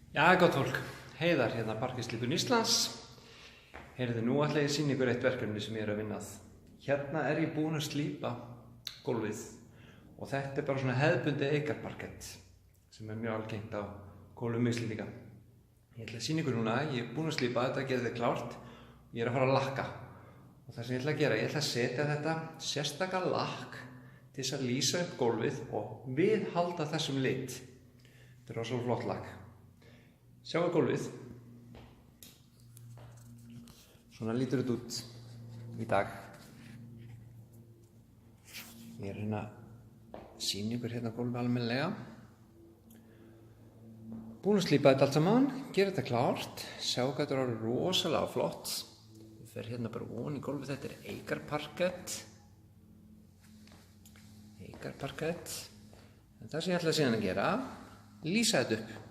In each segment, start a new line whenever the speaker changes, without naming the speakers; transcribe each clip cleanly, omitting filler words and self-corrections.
Já, gott fólk. Heiðar hérna Parkettslípun Íslands. Heyrðu, nú ætla ég að sýna ykkur eitt verkefni sem ég er að vinna að. Hérna er ég búinn að slípa gólfið og þetta er bara svona hefðbundið eikarparkett sem er mjög algengt á gólfum Íslendinga. Ég ætla að sýna ykkur núna, ég er búinn að slípa þetta, gerði þetta klárt. Ég er að fara að lakka og það sem ég ætla að gera, ég ætla að setja þetta sérstaka lakk til þess að lýsa upp gólfið og viðhalda þessum lit. Þetta er rosalega flott lakk. Sjáu gólfið. Svona lítur þetta út í dag. Ég er að reyna að sýna ykkur hérna gólfið almennilega. Búinn að slípa þetta allt saman, gera þetta klárt. Sjáu hvað þetta er orðið rosalega flott. Ég fer hérna bara ofan í gólfið, þetta er eikarparkett. Eikarparkett. En það sem ég ætla síðan að gera, lýsa þetta upp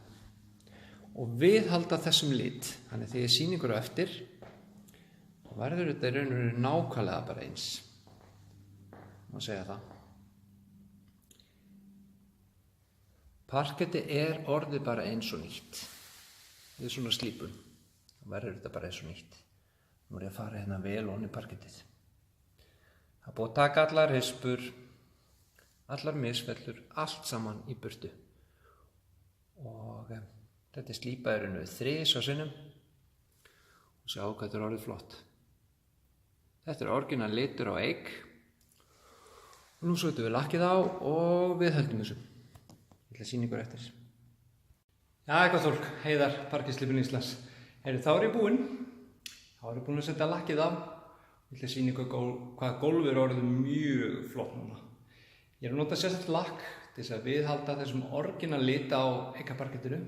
og viðhalda þessum lit. Þannig þegar ég sýni ykkur á eftir, þá verður þetta í raun og veru nákvæmlega bara eins. Má segja það. Parketti er orðið bara eins og nýtt. Við svona slípun, þá verður þetta bara eins og nýtt. Nú er ég að fara hérna vel ofan í parkettið. Það er búið að taka allar rispur, allar misfellur, allt saman í burtu. Og þetta er slípað í raun og veru þrisvar sinnum og sjá hvað þetta er orðið flott. Þetta er orginal litur á eik og nú setjum við lakkið á og við höldum þessu. Ég ætla að sýna ykkur eftir. Já, gott fólk, Heiðar Parkettslípun Íslands. Þá er ég búinn. Þá er ég búinn að setja lakkið á. Ég ætla að sýna ykkur hvað gólfið er orðið mjög flott núna. Ég er að nota sérstakt lakk til þess að viðhalda þessum orginal lit á eikarparkettinu.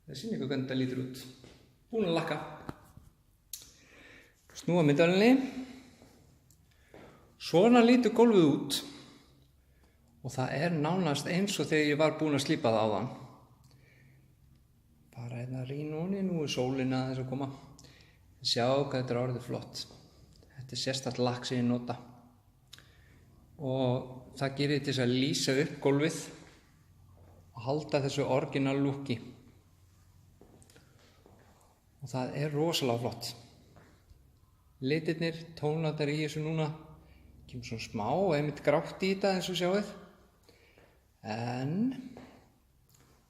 Það sýnir ykkur hvernig þetta lítur út. Búinn að lakka. Snúa myndavélinni. Svona lítur gólfið út. Og það er nánast eins og þegar ég var búinn að slípa það áðan. Bara hérna að rýna ofan í, nú er sólin aðeins að koma. Sjá hvað þetta er orðið flott. Þetta er sérstakt lakk sem ég nota. Og það gerir til þess að lýsa upp gólfið og halda þessu orginal looki. Og það er rosalega flott. Litirnir, tónarnir í þessu núna, kemur svona smá og einmitt grátt í þetta eins og sjáið. En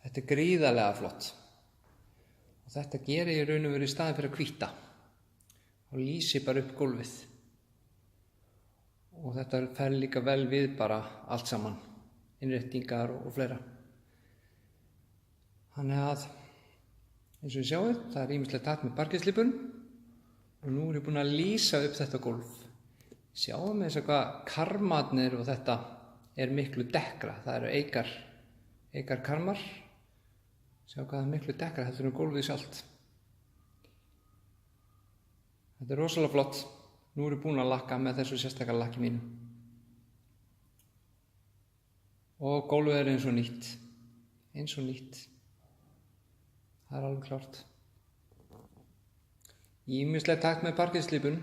þetta er gríðarlega flott. Og þetta gerir ég raun og veru í staðinn fyrir að hvíta. Og lýsi bara upp gólfið. Og þetta fer líka vel við bara allt saman. Innréttingar og fleira. Þannig að eins og við sjáum, það er ýmislegt hægt með parkettslípun og nú er ég búinn að lýsa upp þetta gólf. Sjáum við þess að hvað karmarnir og þetta er miklu dekkra. Það eru eikar karmar. Sjáum hvað það er miklu dekkra heldur en gólfið sjálft. Þetta er rosalega flott. Nú er ég búinn að lakka með þessu sérstaka lakki mínu. Og gólfið er eins og nýtt. Eins og nýtt. Það er alveg klárt. Ýmislegt hægt með parkettslípun.